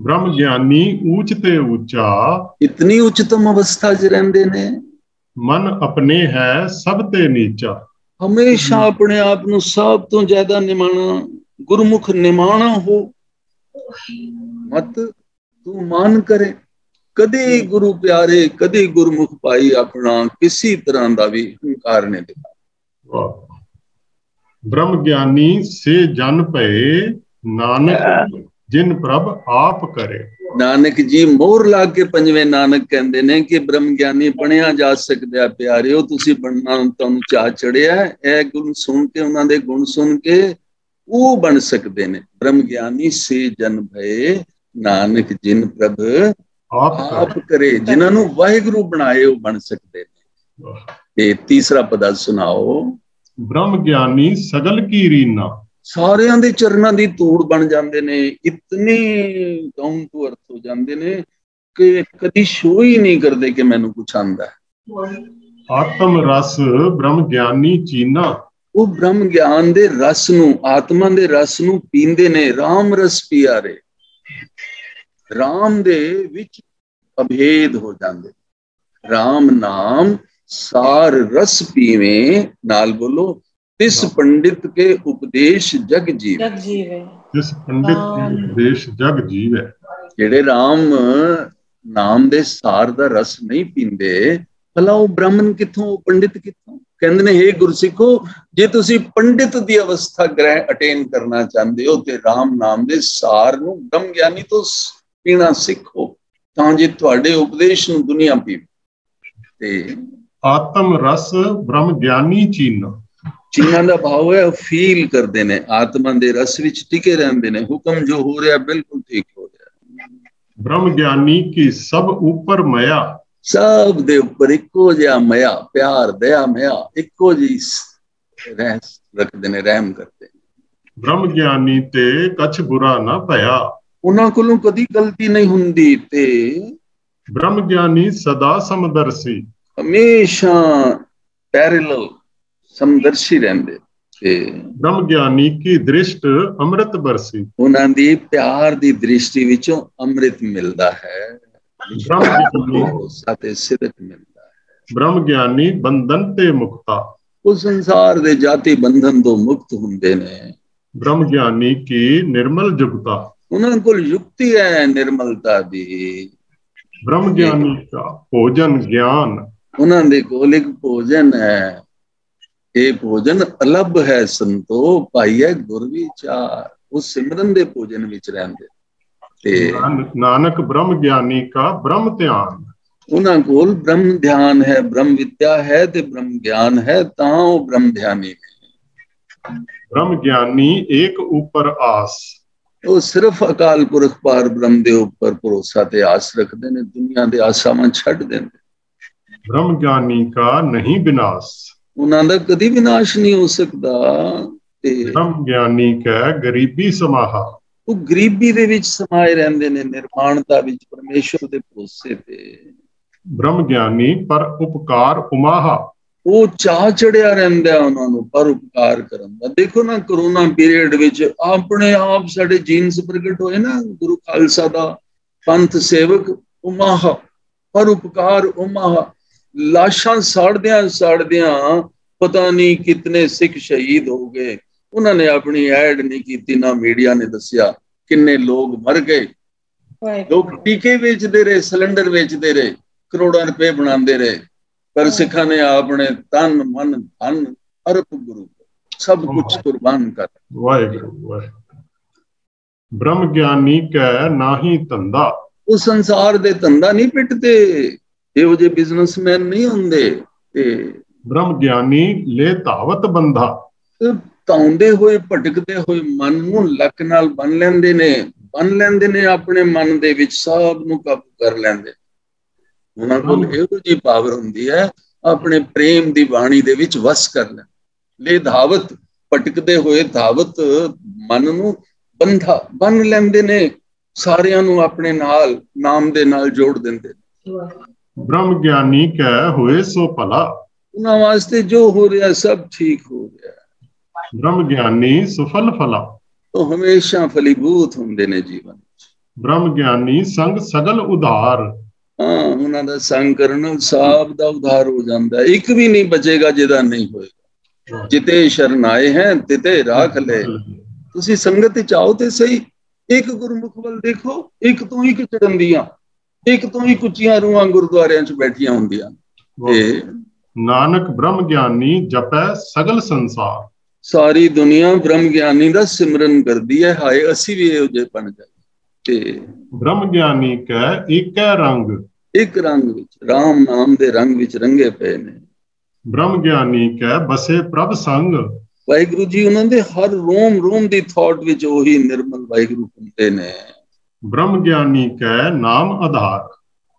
ਬ੍ਰਹਮ ਗਿਆਨੀ ਊਚ ਤੇ ਉੱਚਾ, ਇਤਨੀ ਉੱਚਤਮ ਅਵਸਥਾ 'ਚ ਰਹਿੰਦੇ ਨੇ। ਮਨ ਆਪਣੇ ਹੈ ਸਭ ਤੇ ਨੀਚਾ, ਹਮੇਸ਼ਾ ਆਪਣੇ ਆਪ ਨੂੰ ਸਭ ਤੋਂ ਜ਼ਿਆਦਾ ਨਿਮਾਣਾ, ਗੁਰਮੁਖ ਨਿਮਾਣਾ ਹੋ, ਮਤ ਤੂੰ ਮਾਨ ਕਰੇ। ਕਦੇ ਗੁਰੂ ਪਿਆਰੇ, ਕਦੇ ਗੁਰਮੁਖ ਭਾਈ ਆਪਣਾ ਕਿਸੇ ਤਰ੍ਹਾਂ ਦਾ ਵੀ ਹੰਕਾਰ ਨਹੀਂ ਦਿਖਾ। ਬ੍ਰਹਮ ਗਿਆਨੀ ਸੇ ਜਨ ਭਏ, ਨਾਨਕ ਜਿਨ ਪ੍ਰਭ ਆਪ ਕਰੇ। ਨਾਨਕ ਜੀ ਮੋਹਰ ਲਾ ਕੇ ਪੰਜਵੇਂ ਨਾਨਕ ਕਹਿੰਦੇ ਨੇ ਕਿ ਬ੍ਰਹਮ ਗਿਆਨੀ ਬਣਿਆ ਜਾ ਸਕਦਾ। ਪਿਆਰਿਓ, ਤੁਸੀਂ ਬਣਨਾ ਤੁਹਾਨੂੰ ਚਾਹ ਚੜਿਆ। ਇਹ ਗੁਣ ਸੁਣ ਕੇ, ਉਹਨਾਂ ਦੇ ਗੁਣ ਸੁਣ ਕੇ ਉਹ ਬਣ ਸਕਦੇ ਨੇ। ਬ੍ਰਹਮ ਗਿਆਨੀ ਸੇ ਜਨ ਭਏ, ਨਾਨਕ ਜਿਨ ਪ੍ਰਭ ਆਪ ਕਰੇ। ਜਿਨ੍ਹਾਂ ਨੂੰ ਵਾਹਿਗੁਰੂ ਬਣਾਏ ਉਹ ਬਣ ਸਕਦੇ ਨੇ। ਤੇ ਤੀਸਰਾ ਪਦਾ ਸੁਣਾਓ। ਬ੍ਰਹਮ ਗਿਆਨੀ ਸਗਲ ਕੀ ਰੀਨਾ, ਸਾਰਿਆਂ ਦੇ ਚਰਨਾਂ ਦੀ ਧੂੜ ਬਣ ਜਾਂਦੇ ਨੇ। ਇਤਨੇ ਡਾਊਨ ਟੂ ਅਰਥ ਹੋ ਜਾਂਦੇ ਨੇ ਕਿ ਕਦੀ ਸ਼ੋਅ ਹੀ ਨਹੀਂ ਕਰਦੇ ਕਿ ਮੈਨੂੰ ਕੁਛ ਆਂਦਾ ਹੈ। ਆਤਮ ਰਸ ਬ੍ਰਹਮ ਗਿਆਨੀ ਚੀਨਾ, ਉਹ ਬ੍ਰਹਮ ਗਿਆਨ ਦੇ ਰਸ ਨੂੰ, ਆਤਮਾ ਦੇ ਰਸ ਨੂੰ ਪੀਂਦੇ ਨੇ। ਰਾਮ ਰਸ ਪਿਆਰੇ, ਰਾਮ ਦੇ ਵਿੱਚ ਅਭੇਦ ਹੋ ਜਾਂਦੇ। ਰਾਮ ਨਾਮ ਸਾਰ ਰਸ ਪੀਵੇਂ, ਨਾਲ ਬੋਲੋ, ਤਿਸ ਪੰਡਿਤ ਕੇ ਉਪਦੇਸ਼ ਜਗ ਜੀਵੇ। ਤਿਸ ਪੰਡਿਤ ਕੇ ਉਪਦੇਸ਼ ਜਗ ਜੀਵੇ। ਜਿਹੜੇ ਰਾਮ ਨਾਮ ਦੇ ਸਾਰ ਦਾ ਰਸ ਨਹੀਂ ਪੀਂਦੇ, ਭਲਾ ਉਹ ਬ੍ਰਾਹਮਣ ਕਿੱਥੋਂ, ਉਹ ਪੰਡਿਤ ਕਿੱਥੋਂ? ਕਹਿੰਦੇ ਨੇ, ਹੇ ਗੁਰਸਿੱਖੋ, ਜੇ ਤੁਸੀਂ ਪੰਡਿਤ ਦੀ ਅਵਸਥਾ ਅਟੇਨ ਕਰਨਾ ਚਾਹੁੰਦੇ ਹੋ ਤੇ ਰਾਮ ਨਾਮ ਦੇ ਸਾਰ ਨੂੰ ਬ੍ਰਹਮ ਗਿਆਨੀ ਤੋਂ ਪੀਣਾ ਸਿੱਖੋ, ਤਾਂ ਜੇ ਤੁਹਾਡੇ ਉਪਦੇਸ਼ ਨੂੰ ਦੁਨੀਆ ਪੀਵੇ। ਤੇ ਆਤਮ ਰਸ ਬ੍ਰਹਮ ਗਿਆਨੀ ਚੀਨਾ, ਚੀਨਾ ਦਾ ਭਾਵ ਹੈ ਫੀਲ ਕਰਦੇ ਨੇ, ਆਤਮਾ ਦੇ ਰਸ ਵਿੱਚ ਟਿਕੇ ਰਹਿੰਦੇ ਨੇ। ਹੁਕਮ ਜੋ ਹੋ ਰਿਹਾ ਬਿਲਕੁਲ ਠੀਕ ਹੋ ਰਿਹਾ। ਬ੍ਰਹਮ ਗਿਆਨੀ ਕੀ ਸਭ ਉੱਪਰ ਮਾਇਆ, ਸਭ ਦੇ ਉੱਪਰ ਇੱਕੋ ਜਿਹਾ ਮਾਇਆ, ਪਿਆਰ, ਦਇਆ, ਮਾਇਆ ਇੱਕੋ ਜਿਹੀ ਰਹਿ ਰੱਖਦੇ ਨੇ, ਰਹਿਮ ਕਰਦੇ ਨੇ। ਬ੍ਰਹਮ ਗਿਆਨੀ ਤੇ ਕਛ ਬੁਰਾ ਨਾ ਭਇਆ, ਉਹਨਾਂ ਕੋਲੋਂ ਕਦੀ ਗਲਤੀ ਨਹੀਂ ਹੁੰਦੀ। ਤੇ ਬ੍ਰਹਮ ਗਿਆਨੀ ਸਦਾ ਸਮਦਰਸ਼ੀ, ਹਮੇਸ਼ਾ ਪੈਰਲਲ ਸਮਦਰਸ਼ੀ ਰਹਿੰਦੇ। ਤੇ ਬ੍ਰਹਮ ਗਿਆਨੀ ਕੀ ਦ੍ਰਿਸ਼ਟ ਅੰਮ੍ਰਿਤ ਬਰਸੀ, ਉਹਨਾਂ ਦੀ ਪਿਆਰ ਦੀ ਦ੍ਰਿਸ਼ਟੀ ਵਿੱਚੋਂ ਅੰਮ੍ਰਿਤ ਮਿਲਦਾ ਹੈ। ਤੇ ਸਿਰਤ ਮਿਲਦਾ ਹੈ। ਬ੍ਰਹਮ ਗਿਆਨੀ ਬੰਧਨ ਤੇ ਮੁਕਤਾ, ਉਹ ਸੰਸਾਰ ਦੇ ਜਾਤੀ ਬੰਧਨ ਤੋਂ ਮੁਕਤ ਹੁੰਦੇ ਨੇ। ਬ੍ਰਹਮ ਗਿਆਨੀ ਕੀ ਨਿਰਮਲ ਜੁਗਤਾ, ਉਹਨਾਂ ਕੋਲ ਯੁਕਤੀ ਹੈ ਨਿਰਮਲਤਾ ਦੀ। ਬ੍ਰਹਮ ਗਿਆਨੀ ਦਾ ਭੋਜਨ ਗਿਆਨ, ਉਹਨਾਂ ਦੇ ਕੋਲ ਇੱਕ ਭੋਜਨ ਹੈ। ਇਹ ਭੋਜਨ ਅਲੱਭ ਹੈ ਸੰਤੋ, ਭਾਈ ਹੈ ਗੁਰ ਵਿਚਾਰ। ਉਹ ਸਿਮਰਨ ਦੇ ਭੋਜਨ ਵਿੱਚ ਰਹਿੰਦੇ। ਤੇ ਨਾਨਕ ਬ੍ਰਹਮ ਗਿਆਨੀ ਕਾ ਬ੍ਰਹਮ ਧਿਆਨ, ਉਹਨਾਂ ਕੋਲ ਬ੍ਰਹਮ ਧਿਆਨ ਹੈ, ਬ੍ਰਹਮ ਵਿਦਿਆ ਹੈ ਤੇ ਬ੍ਰਹਮ ਗਿਆਨ ਹੈ, ਤਾਂ ਉਹ ਬ੍ਰਹਮ ਧਿਆਨੀ ਨੇ। ਬ੍ਰਹਮ ਗਿਆਨੀ ਏਕ ਉਪਰ ਆਸ, ਉਹ ਸਿਰਫ ਅਕਾਲ ਪੁਰਖ ਪਾਰ ਬ੍ਰਹਮ ਦੇ ਉੱਪਰ ਭਰੋਸਾ ਤੇ ਆਸ ਰੱਖਦੇ ਨੇ, ਦੁਨੀਆ ਦੇ ਆਸਾਵਾਂ ਛੱਡ ਦਿੰਦੇ। ਬ੍ਰਹਮ ਗਿਆਨੀ ਕਾ ਨਹੀਂ ਵਿਨਾਸ਼, ਉਹਨਾਂ ਦਾ ਕਦੀ ਵਿਨਾਸ਼ ਨਹੀਂ ਹੋ ਸਕਦਾ। ਤੇ ਬ੍ਰਹਮ ਗਿਆਨੀ ਕੈ ਗਰੀਬੀ ਸਮਾਹਾ, ਉਹ ਗਰੀਬੀ ਦੇ ਵਿੱਚ ਸਮਾਏ ਰਹਿੰਦੇ ਨੇ, ਨਿਰਮਾਣਤਾ ਵਿੱਚ, ਪਰਮੇਸ਼ਵਰ ਦੇ ਭਰੋਸੇ ਤੇ। ਬ੍ਰਹਮ ਗਿਆਨੀ ਪਰ ਉਪਕਾਰ ਉਮਾਹਾ, ਉਹ ਚਾਹ ਚੜਿਆ ਰਹਿੰਦਾ ਉਹਨਾਂ ਨੂੰ ਪਰ ਉਪਕਾਰ ਕਰਨ ਦਾ। ਦੇਖੋ ਨਾ, ਕਰੋਨਾ ਪੀਰੀਅਡ ਵਿੱਚ ਆਪਣੇ ਆਪ ਸਾਡੇ ਜੀਨਸ ਪ੍ਰਗਟ ਹੋਏ ਨਾ, ਗੁਰੂ ਖਾਲਸਾ ਦਾ ਪੰਥ ਸੇਵਕ ਉਮਾਹਾ, ਪਰ ਉਪਕਾਰ ਉਮਾਹਾ। ਲਾਸ਼ਾਂ ਸਾੜਦਿਆਂ ਸਾੜਦਿਆਂ ਪਤਾ ਨਹੀਂ ਕਿਤਨੇ ਸਿੱਖ ਸ਼ਹੀਦ ਹੋ ਗਏ। ਉਹਨਾਂ ਨੇ ਆਪਣੀ ਐਡ ਨਹੀਂ ਕੀਤੀ, ਨਾ ਮੀਡੀਆ ਨੇ ਦੱਸਿਆ ਕਿੰਨੇ ਲੋਕ ਮਰ ਗਏ। ਲੋਕ ਟੀਕੇ ਵੇਚਦੇ ਰਹੇ, ਸਿਲੰਡਰ ਵੇਚਦੇ ਰਹੇ, ਕਰੋੜਾਂ ਰੁਪਏ ਬਣਾਉਂਦੇ ਰਹੇ, ਪਰ ਸਿੱਖਾਂ ਨੇ ਆਪਣੇ ਤਨ ਮਨ ਧਨ ਅਰਪ ਗੁਰੂ ਸਭ ਕੁਝ ਕੁਰਬਾਨ ਕਰ। ਵਾਹਿਗੁਰੂ ਵਾਹਿਗੁਰੂ। ਬ੍ਰਹਮ ਗਿਆਨੀ ਕੈ ਨਾਹੀ ਧੰਦਾ, ਉਹ ਸੰਸਾਰ ਦੇ ਧੰਦਾ ਨਹੀਂ ਪਿੱਟਦੇ, ਇਹੋ ਜਿਹੇ ਬਿਜ਼ਨਸਮੈਨ ਨਹੀਂ ਹੁੰਦੇ। ਤੇ ਬ੍ਰਹਮ ਗਿਆਨੀ ਲੈ ਧਾਵਤ ਬੰਧਾ, ਧਾਉਂਦੇ ਹੋਏ ਭਟਕਦੇ ਹੋਏ ਮਨ ਨੂੰ ਲੱਕ ਨਾਲ ਬੰਨ ਲੈਂਦੇ ਨੇ, ਬੰਨ ਲੈਂਦੇ ਨੇ ਆਪਣੇ ਮਨ ਦੇ ਵਿੱਚ, ਸਭ ਨੂੰ ਕਾਬੂ ਕਰ ਲੈਂਦੇ। ਉਹਨਾਂ ਕੋਲ ਇਹੋ ਜਿਹੀ ਪਾਵਰ ਹੁੰਦੀ ਹੈ, ਆਪਣੇ ਪ੍ਰੇਮ ਦੀ ਬਾਣੀ ਦੇ ਵਿੱਚ ਵਸ ਕਰ ਲੈਂਦੇ। ਲੈ ਧਾਵਤ, ਭਟਕਦੇ ਹੋਏ ਧਾਵਤ ਮਨ ਨੂੰ ਬੰਧਾ ਬੰਨ ਲੈਂਦੇ ਨੇ, ਸਾਰਿਆਂ ਨੂੰ ਆਪਣੇ ਨਾਲ ਨਾਮ ਦੇ ਨਾਲ ਜੋੜ ਦਿੰਦੇ। ਬ੍ਰਹਮ ਗਿਆਨੀ ਕੈ ਹੋਏ ਸੋ ਭਲਾ, ਉਹਨਾਂ ਵਾਸਤੇ ਜੋ ਹੋ ਰਿਹਾ ਸਭ ਠੀਕ ਹੋ ਰਿਹਾ। ਬ੍ਰਹਮ ਗਿਆਨੀ ਸੁਫਲ ਫਲਾ, ਉਹ ਹਮੇਸ਼ਾ ਫਲੀਭੂਤ ਹੁੰਦੇ ਨੇ ਜੀਵਨ ਵਿੱਚ। ब्रह्म ज्ञानी संग सगल उधार। हाँ, उन्हां दा संग करन सब दा उधार हो जाता है, एक भी नहीं बचेगा जिहदा नहीं होएगा। जिते शरण आए हैं तिते राख ले। तुसी संगत विच आओ ते सही, एक गुरमुख वल देखो, एक तो ही चढ़ंदियां, एक तो ही कुचियां रूहां गुरुद्वारियां च बैठियां हुंदियां ते नानक ब्रह्म ज्ञानी जपै सगल संसार। सारी दुनिया ब्रह्म ज्ञानी दा सिमरन करदी है। हाय असी भी इहो जे बन जाए ते ब्रह्म ज्ञानी कै एक रंग, एक रंग विच राम नाम दे रंग विच रंगे पे ने। ब्रह्म ज्ञानी कै बसे प्रभ संग। वाहिगुरु जी उन्हां दे हर रोम रोम दी थॉट विच ओही निर्मल वाहिगुरु हुंदे ने। ब्रह्म ज्ञानी कै नाम आधार।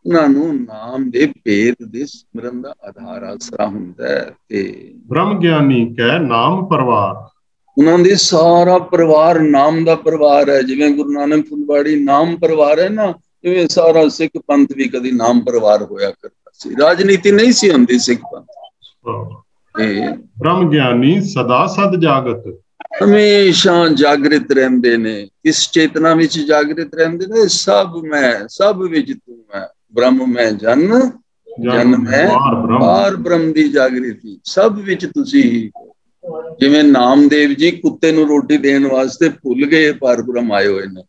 उन्हां नूं नाम दे भेद दे सिमरन दा आधार आसरा हुंदा है ते ब्रह्म ज्ञानी कै नाम परवार। उन्हां दे सारा परिवार नाम दा परिवार है। जिवें गुरु नानक फुलवाड़ी नाम परिवार है ना, इवें सारा सिख पंथ भी कदी नाम परिवार होया करता सी। राजनीति नहीं सी हुंदी सिख पंथ। ब्रह्म ज्ञानी सदा सद जागत। हमेशा जागृत रहंदे ने। इस चेतना विच जागृत रहंदे ने। सब मैं, सब विच तू मैं, ब्रह्म मैं जन, जन मैं पार ब्रह्म दी जागृति, सब विच तुसी ही। जिवें नामदेव जी कुत्ते नूं रोटी देण वास्ते भुल गए पार ब्रह्म आए हुए ने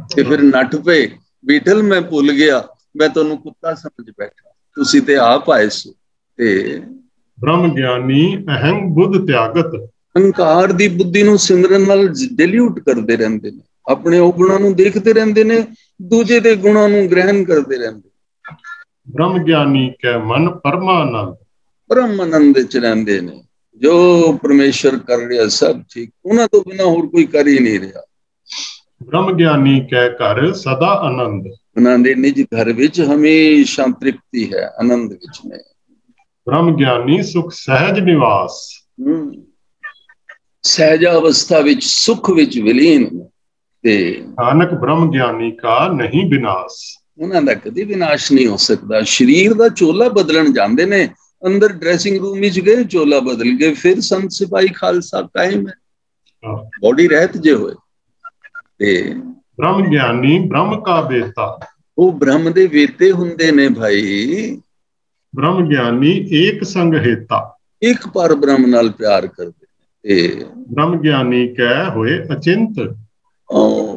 ते फिर नठ पे, बीठल मैं भुल गया, मैं तुहानूं कुत्ता समझ बैठा, तुसी ते आप आए सो। ते ब्रह्म ज्ञानी अहंग बुद्ध त्यागत। अहंकार दी बुद्धि नूं सिमरन नाल डिल्यूट करदे रहिंदे ने। अपने गुणां नूं देखदे रहिंदे ने, दूजे दे गुणां नूं ग्रहण करदे रहिंदे। ब्रह्म ज्ञानी कै मन परमानंद। परमानंद विच रहिंदे ने। जो परमेश्वर कर रहा सब ठीक, उन्हां तो बिना होर कोई कर ही नहीं रहा। ब्रह्म ज्ञानी कै घर सदा आनंद। उन्हां दे निज घर विच हमेशा तृप्ति है, आनंद विच ने। ब्रह्म ज्ञानी सुख सहज निवास। सहजा अवस्था विच सुख विच विलीन ते नानक ब्रह्म ज्ञानी का नहीं विनाश। उन्हां दा कदी विनाश नहीं हो सकता। शरीर दा चोला बदलन जांदे ने, अंदर ड्रेसिंग रूम विच गए, चोला बदल गए, फिर संत सिपाही खालसा कायम है। बॉडी रहत जे होए ते ब्रह्म ज्ञानी ब्रह्म का बेटा। वो ब्रह्म दे वेते हुंदे ने भाई। ब्रह्म ज्ञानी एक संग हेता। एक पर ब्रह्म नाल प्यार करदे ते ब्रह्म ज्ञानी कै होए अचिंत।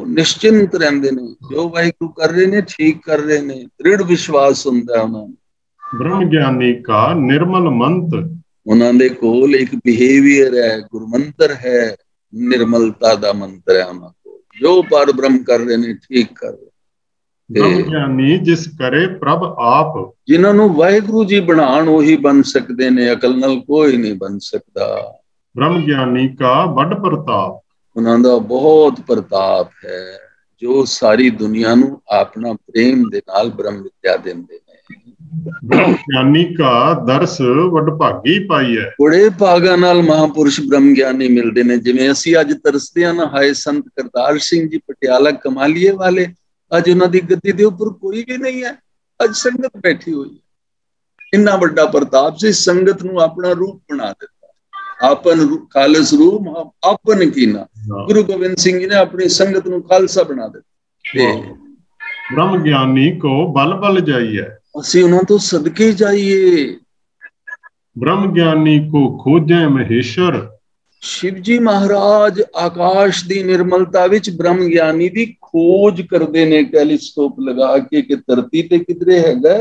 निश्चिंत रहंदे ने, जो वाहिगुरु कर रहे ने ठीक कर रहे ने, दृढ़ विश्वास हुंदा है उन्हां नूं। ब्रह्म ज्ञानी का निर्मल मंत्र। उन्हां दे कोल एक बिहेवियर है, गुरमंत्र है, निर्मलता दा मंत्र है उन्हां कोल। जो पर ब्रह्म कर रहे ने ठीक कर रहे। ब्रह्म ज्ञानी जिस करे प्रभ आप। जिन्हां नूं वाहिगुरु जी बनाण ओही बन सकदे ने, अकल नाल कोई नहीं बन सकदा। ब्रह्म ज्ञानी का बड़ प्रताप। उन्हां दा बहुत प्रताप है, जो सारी दुनिया नूं अपना प्रेम दे नाल ब्रह्म विद्या देंदे ने। ब्रह्म ज्ञानी का दर्श वडभागी पाई है। बड़े भागा नाल महापुरुष ब्रह्म ज्ञानी मिलते हैं। जिवें असीं अज तरसदे हां ना, हाय संत करतार सिंह जी पटियाला कमालिए वाले, अज उन्हां दी गद्दी दे उपर कोई भी नहीं है, अज संगत बैठी हुई है। इन्ना वड्डा प्रताप से संगत नूं अपना रूप बना दिता। आपन खालस रूप आपन कीना। गुरु गोबिंद सिंह जी ने अपनी संगत नूं खालसा बना दिता। ब्रह्म ज्ञानी को बल बल जाइए। असीं उन्हां तो सदके जाइए। ब्रह्म ज्ञानी को खोजे महेश्वर। शिव जी महाराज आकाश दी निर्मलता विच ब्रह्म ज्ञानी दी खोज करदे ने, टेलीस्कोप लगा के कि धरती ते किधरे हैगा,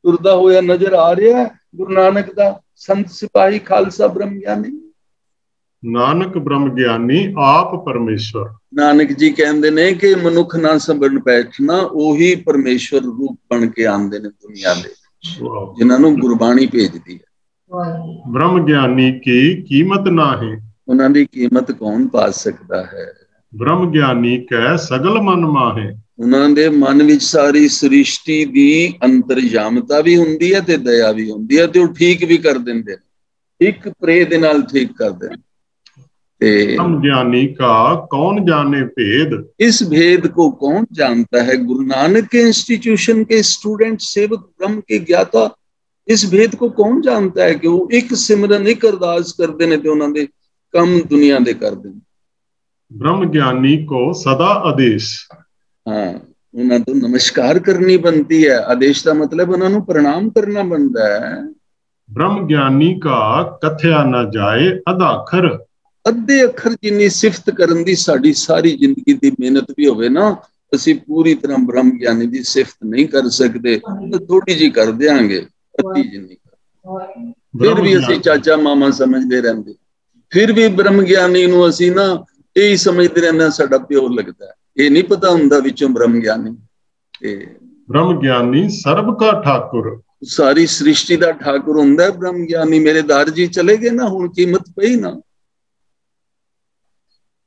तुरदा होया नजर आ रहा है गुरु नानक दा संत सिपाही खालसा ब्रह्म ज्ञानी। नानक ब्रह्म ज्ञानी आप परमेश्वर। नानक जी कहंदे ने कि मनुख ना समझ बैठना, ओही परमेश्वर रूप बन के आंदे ने दुनिया दे, जिन्हां नूं गुरबाणी भेजदी है। ब्रह्म ज्ञानी की कीमत ना है। उन्हां दी कीमत कौन पा सकता है। ब्रह्म ज्ञानी कै सगल मन माहे। उन्हां दे मन विच सारी सृष्टि दी अंतर्यामता भी हुंदी है ते दया भी हुंदी है, ते वो ठीक भी कर दिंदे ने, एक प्रे दे नाल ठीक कर दिंदे। ब्रह्म ज्ञानी का कौन जाने भेद। इस भेद को कौन जानता है। गुरु नानक के इंस्टीट्यूशन के स्टूडेंट, सेवक, ब्रह्म के ज्ञाता, इस भेद को कौन जानता है कि वो एक सिमरन एक अरदास करते ने ते उन्हां दे कम दुनिया दे कर दें। ब्रह्म ज्ञानी को सदा आदेश। हाँ, ਉਹਨਾਂ ਤੋਂ ਨਮਸਕਾਰ ਕਰਨੀ ਬਣਦੀ ਹੈ। ਆਦੇਸ਼ ਦਾ ਮਤਲਬ ਉਹਨਾਂ ਨੂੰ ਪ੍ਰਣਾਮ ਕਰਨਾ ਬਣਦਾ ਹੈ। ब्रह्म ज्ञानी का कथया न जाए अधा अखर, ਅੱਧੇ ਅੱਖਰ ਜਿੰਨੀ ਸਿਫਤ ਕਰਨ ਦੀ ਸਾਡੀ ਸਾਰੀ ਜ਼ਿੰਦਗੀ ਦੀ ਮਿਹਨਤ ਵੀ ਹੋਵੇ ਨਾ, ਅਸੀਂ ਪੂਰੀ ਤਰ੍ਹਾਂ ਬ੍ਰਹਮ ਗਿਆਨੀ ਦੀ ਸਿਫਤ ਨਹੀਂ ਕਰ ਸਕਦੇ। ਥੋੜੀ ਜੀ ਕਰ ਦਿਆਂਗੇ, ਅੱਧੀ ਜਿੰਨੀ। ਫਿਰ ਵੀ ਅਸੀਂ ਚਾਚਾ ਮਾਮਾ ਸਮਝਦੇ ਰਹਿੰਦੇ, ਫਿਰ ਵੀ ਬ੍ਰਹਮ ਗਿਆਨੀ ਨੂੰ ਅਸੀਂ ਨਾ ਇਹੀ ਸਮਝਦੇ ਰਹਿੰਦੇ ਸਾਡਾ ਪਿਓ ਲੱਗਦਾ। ਇਹ ਨਹੀਂ ਪਤਾ ਹੁੰਦਾ ਵਿੱਚੋਂ ਬ੍ਰਹਮ ਗਿਆਨੀ ਬ੍ਰਹਮ ਗਿਆਨੀ ਸਰਬ ਕਾ ਠਾਕੁਰ, ਸਾਰੀ ਸ੍ਰਿਸ਼ਟੀ ਦਾ ਠਾਕੁਰ ਹੁੰਦਾ ਬ੍ਰਹਮ ਗਿਆਨੀ। ਮੇਰੇ ਦਾਰ ਜੀ ਚਲੇ ਗਏ ਨਾ, ਹੁਣ ਕੀਮਤ ਪਈ ਨਾ।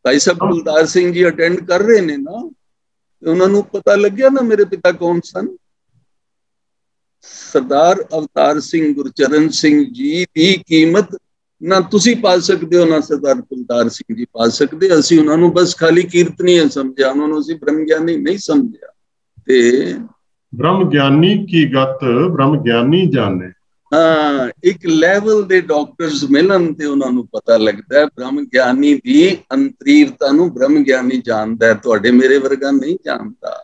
ਭਾਈ ਸਾਹਿਬ ਕੁਲਤਾਰ ਸਿੰਘ ਜੀ ਅਟੈਂਡ ਕਰ ਰਹੇ ਨੇ ਨਾ, ਉਹਨਾਂ ਨੂੰ ਪਤਾ ਲੱਗਿਆ ਨਾ ਮੇਰੇ ਪਿਤਾ ਕੌਣ ਸਨ। ਸਰਦਾਰ ਅਵਤਾਰ ਸਿੰਘ ਗੁਰਚਰਨ ਸਿੰਘ ਜੀ ਦੀ ਕੀਮਤ ਨਾ ਤੁਸੀਂ ਪਾ ਸਕਦੇ ਹੋ, ਨਾ ਸਰਦਾਰ ਕੁਲਤਾਰ ਸਿੰਘ ਜੀ ਪਾ ਸਕਦੇ। ਅਸੀਂ ਉਹਨਾਂ ਨੂੰ ਬਸ ਖਾਲੀ ਕੀਰਤਨੀਏ ਸਮਝਿਆ, ਉਹਨਾਂ ਨੂੰ ਅਸੀਂ ਬ੍ਰਹਮ ਗਿਆਨੀ ਨਹੀਂ ਸਮਝਿਆ। ਤੇ ਬ੍ਰਹਮ ਗਿਆਨੀ ਕੀ ਗਤ ਬ੍ਰਹਮ ਗਿਆਨੀ ਜਾਣੇ। ਹਾਂ, ਇੱਕ ਲੈਵਲ ਦੇ ਡਾਕਟਰਸ ਮਿਲਣ ਤੇ ਉਹਨਾਂ ਨੂੰ ਪਤਾ ਲੱਗਦਾ ਬ੍ਰਹਮ ਗਿਆਨੀ ਦੀ ਅੰਤਰੀਵਤਾ ਨੂੰ ਬ੍ਰਹਮ ਗਿਆਨੀ ਜਾਣਦਾ, ਤੁਹਾਡੇ ਮੇਰੇ ਵਰਗਾ ਨਹੀਂ ਜਾਣਦਾ।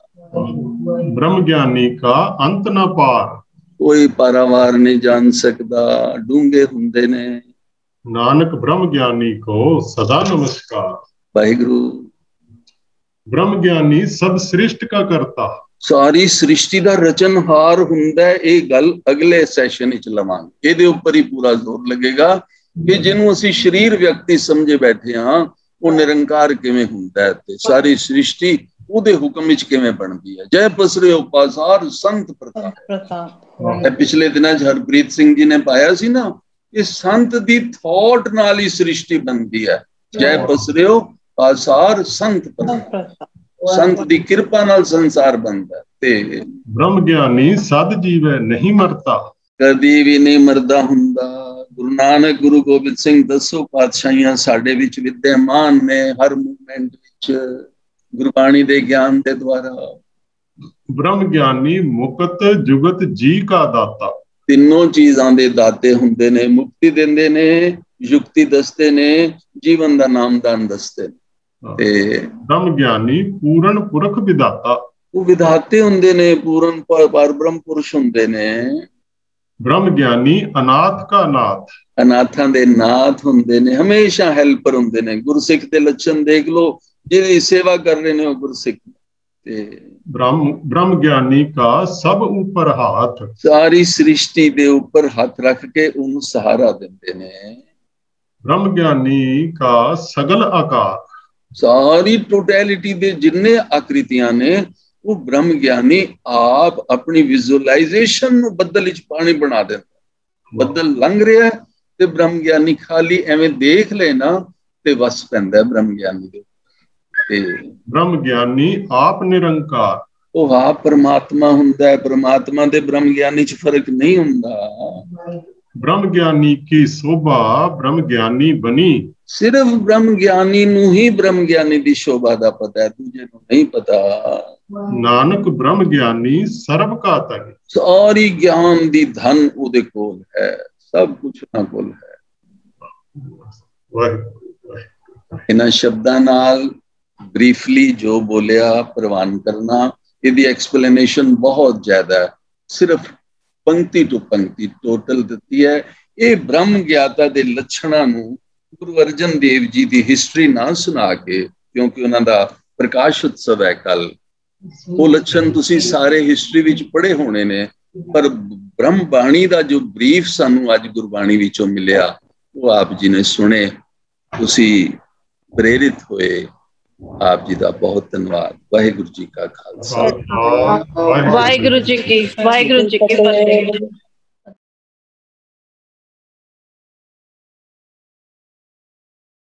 ਬ੍ਰਹਮ ਗਿਆਨੀ ਕਾ ਅੰਤ ਨਾ ਪਾਰ, ਕੋਈ ਪਾਰਾਵਾਰ ਨਹੀਂ ਜਾਣ ਸਕਦਾ, ਡੂੰਘੇ ਹੁੰਦੇ ਨੇ। ਨਾਨਕ ਬ੍ਰਹਮ ਗਿਆਨੀ ਕੋ ਸਦਾ ਨਮਸਕਾਰ। ਵਾਹਿਗੁਰੂ ਬ੍ਰਹਮ ਗਿਆਨੀ ਸਭ ਸ੍ਰਿਸ਼ਟ ਕਾ ਕਰਤਾ, ਸਾਰੀ ਸ੍ਰਿਸ਼ਟੀ ਦਾ ਰਚਨਹਾਰ ਹੁੰਦਾ। ਇਹ ਗੱਲ ਅਗਲੇ ਸੈਸ਼ਨ ਵਿੱਚ ਲਵਾਂਗੇ, ਇਹਦੇ ਉੱਪਰ ਹੀ ਪੂਰਾ ਜ਼ੋਰ ਲੱਗੇਗਾ ਕਿ ਜਿਹਨੂੰ ਅਸੀਂ ਸਰੀਰ ਵਿਅਕਤੀ ਸਮਝੇ ਬੈਠੇ ਹਾਂ, ਉਹ ਨਿਰੰਕਾਰ ਕਿਵੇਂ ਹੁੰਦਾ ਹੈ ਤੇ ਸਾਰੀ ਸ੍ਰਿਸ਼ਟੀ ਉਹਦੇ ਹੁਕਮ ਵਿੱਚ ਕਿਵੇਂ ਬਣਦੀ ਹੈ। ਜੈ ਪਸਰਿਓ ਪਾਸਾਰ ਸੰਤ ਪ੍ਰਤਾਪ। ਇਹ ਪਿਛਲੇ ਦਿਨਾਂ 'ਚ ਹਰਪ੍ਰੀਤ ਸਿੰਘ ਜੀ ਨੇ ਪਾਇਆ ਸੀ ਨਾ, ਇਹ ਸੰਤ ਦੀ ਥੌਟ ਨਾਲ ਹੀ ਸ੍ਰਿਸ਼ਟੀ ਬਣਦੀ ਹੈ। ਜੈ ਪਸਰਿਓ ਪਾਸਾਰ ਸੰਤ ਪ੍ਰਤਾਪ, ਸੰਤ ਦੀ ਕਿਰਪਾ ਨਾਲ ਸੰਸਾਰ ਬਣਦਾ। ਤੇ ਬ੍ਰਹਮ ਗਿਆਨੀ ਸਦ ਜੀਵੈ ਨਹੀਂ ਮਰਤਾ, ਕਦੀ ਵੀ ਨਹੀਂ ਮਰਦਾ ਹੁੰਦਾ। ਗੁਰੂ ਨਾਨਕ ਗੁਰੂ ਗੋਬਿੰਦ ਸਿੰਘ 10 ਪਾਤਸ਼ਾਹੀਆਂ ਸਾਡੇ ਵਿੱਚ ਵਿਦਿਆਮਾਨ ਨੇ, ਹਰ ਮੂਵਮੈਂਟ ਵਿੱਚ ਗੁਰਬਾਣੀ ਦੇ ਗਿਆਨ ਦੇ ਦੁਆਰਾ। ਬ੍ਰਹਮ ਗਿਆਨੀ ਮੁਕਤ ਜੁਗਤ ਜੀ ਕਾ ਦਾਤਾ, ਤਿੰਨੋਂ ਚੀਜ਼ਾਂ ਦੇ ਦਾਤੇ ਹੁੰਦੇ ਨੇ, ਮੁਕਤੀ ਦਿੰਦੇ ਨੇ, ਯੁਕਤੀ ਦੱਸਦੇ ਨੇ, ਜੀਵਨ ਦਾ ਨਾਮਦਾਨ ਦੱਸਦੇ ਨੇ। ਤੇ ਬ੍ਰਹਮ ਗਿਆਨੀ ਪੂਰਨ ਪੁਰਖ ਵਿਦਾਤਾ, ਉਹ ਵਿਧਾਤੇ ਹੁੰਦੇ ਨੇ, ਪੂਰਨ ਪਰਬ੍ਰਹਮ ਪੁਰਸ਼ ਹੁੰਦੇ ਨੇ। ਬ੍ਰਹਮ ਗਿਆਨੀ ਅਨਾਥ ਕਾ ਨਾਥ, ਅਨਾਥਾਂ ਦੇ ਨਾਥ ਹੁੰਦੇ ਨੇ, ਹਮੇਸ਼ਾ ਹੈਲਪਰ ਹੁੰਦੇ ਨੇ। ਗੁਰਸਿੱਖ ਦੇ ਲੱਛਣ ਦੇਖ ਲਓ, ਜਿਹਦੀ ਸੇਵਾ ਕਰ ਰਹੇ ਨੇ ਉਹ ਗੁਰਸਿੱਖ। ਤੇ ਬ੍ਰਹਮ ਗਿਆਨੀ ਕਾ ਸਭ ਉੱਪਰ ਹੱਥ, ਸਾਰੀ ਸ੍ਰਿਸ਼ਟੀ ਦੇ ਉੱਪਰ ਹੱਥ ਰੱਖ ਕੇ ਉਹਨੂੰ ਸਹਾਰਾ ਦਿੰਦੇ ਨੇ। ਬ੍ਰਹਮ ਗਿਆਨੀ ਕਾ ਸਗਲ ਆਕਾਰ, ਸਾਰੀ ਟੋਟੈਲਿਟੀ ਦੇ ਜਿੰਨੇ ਆਕ੍ਰਿਤੀਆਂ ਨੇ ਉਹ ਬ੍ਰਹਮ ਗਿਆਨੀ ਆਪ ਆਪਣੀ ਵਿਜ਼ੂਅਲਾਈਜ਼ੇਸ਼ਨ ਨੂੰ ਬੱਦਲ ਵਿੱਚ ਪਾਣੀ ਬਣਾ ਦਿੰਦਾ। ਬੱਦਲ ਲੰਘ ਰਿਹਾ ਤੇ ਬ੍ਰਹਮ ਗਿਆਨੀ ਖਾਲੀ ਐਵੇਂ ਦੇਖ ਲੈ ਨਾ ਤੇ ਵਸ ਪੈਂਦਾ ਬ੍ਰਹਮ ਗਿਆਨੀ ਦੇ। ਤੇ ਬ੍ਰਹਮ ਗਿਆਨੀ ਆਪ ਨਿਰੰਕਾਰ, ਉਹ ਆਪ ਪਰਮਾਤਮਾ ਹੁੰਦਾ ਹੈ। ਪਰਮਾਤਮਾ ਦੇ ਬ੍ਰਹਮ ਗਿਆਨੀ 'ਚ ਫਰਕ ਨਹੀਂ ਹੁੰਦਾ। ਬ੍ਰਹਮ ਗਿਆਨੀ ਕੀ ਸੋਭਾ ਬ੍ਰਹਮ ਗਿਆਨੀ ਬਣੀ, ਸਿਰਫ ਬ੍ਰਹਮ ਗਿਆਨੀ ਨੂੰ ਹੀ ਬ੍ਰਹਮ ਗਿਆਨੀ ਦੀ ਸ਼ੋਭਾ ਦਾ ਪਤਾ ਹੈ, ਦੂਜੇ ਨੂੰ ਨਹੀਂ ਪਤਾ। ਨਾਨਕ ਬ੍ਰਹਮ ਗਿਆਨੀ ਸਰਬ ਕਾ ਧਨ, ਸਾਰੀ ਗਿਆਨ ਦੀ ਧਨ ਉਹਦੇ ਕੋਲ ਹੈ, ਸਭ ਕੁਛ ਉਹਨਾਂ ਕੋਲ ਹੈ। ਇਹਨਾਂ ਸ਼ਬਦਾਂ ਨਾਲ ਬਰੀਫਲੀ ਜੋ ਬੋਲਿਆ ਪ੍ਰਵਾਨ ਕਰਨਾ, ਇਹਦੀ ਐਕਸਪਲੇਨੇਸ਼ਨ ਬਹੁਤ ਜ਼ਿਆਦਾ ਹੈ, ਸਿਰਫ ਪੰਕਤੀ ਟੂ ਪੰਕਤੀ ਟੋਟਲ ਦਿੱਤੀ ਹੈ। ਇਹ ਬ੍ਰਹਮ ਗਿਆਤਾ ਦੇ ਲੱਛਣਾਂ ਨੂੰ ਗੁਰੂ ਅਰਜਨ ਦੇਵ ਜੀ ਦੀ ਹਿਸਟਰੀ ਨਾ ਸੁਣਾ ਕੇ, ਕਿਉਂਕਿ ਉਹਨਾਂ ਦਾ ਪ੍ਰਕਾਸ਼ ਉਤਸਵ ਹੈ ਕੱਲ, ਉਹ ਲੱਛਣ ਤੁਸੀਂ ਸਾਰੇ ਹਿਸਟਰੀ ਵਿੱਚ ਪੜ੍ਹੇ ਹੋਣੇ ਨੇ, ਪਰ ਬ੍ਰਹਮ ਬਾਣੀ ਦਾ ਜੋ ਬਰੀਫ ਸਾਨੂੰ ਅੱਜ ਗੁਰਬਾਣੀ ਵਿੱਚੋਂ ਮਿਲਿਆ ਉਹ ਆਪ ਜੀ ਨੇ ਸੁਣੇ, ਤੁਸੀਂ ਪ੍ਰੇਰਿਤ ਹੋਏ। ਆਪ ਜੀ ਦਾ ਬਹੁਤ ਧੰਨਵਾਦ। ਵਾਹਿਗੁਰੂ ਜੀ ਕਾ ਖਾਲਸਾ, ਵਾਹਿਗੁਰੂ ਜੀ ਕੀ ਫਤਿਹ।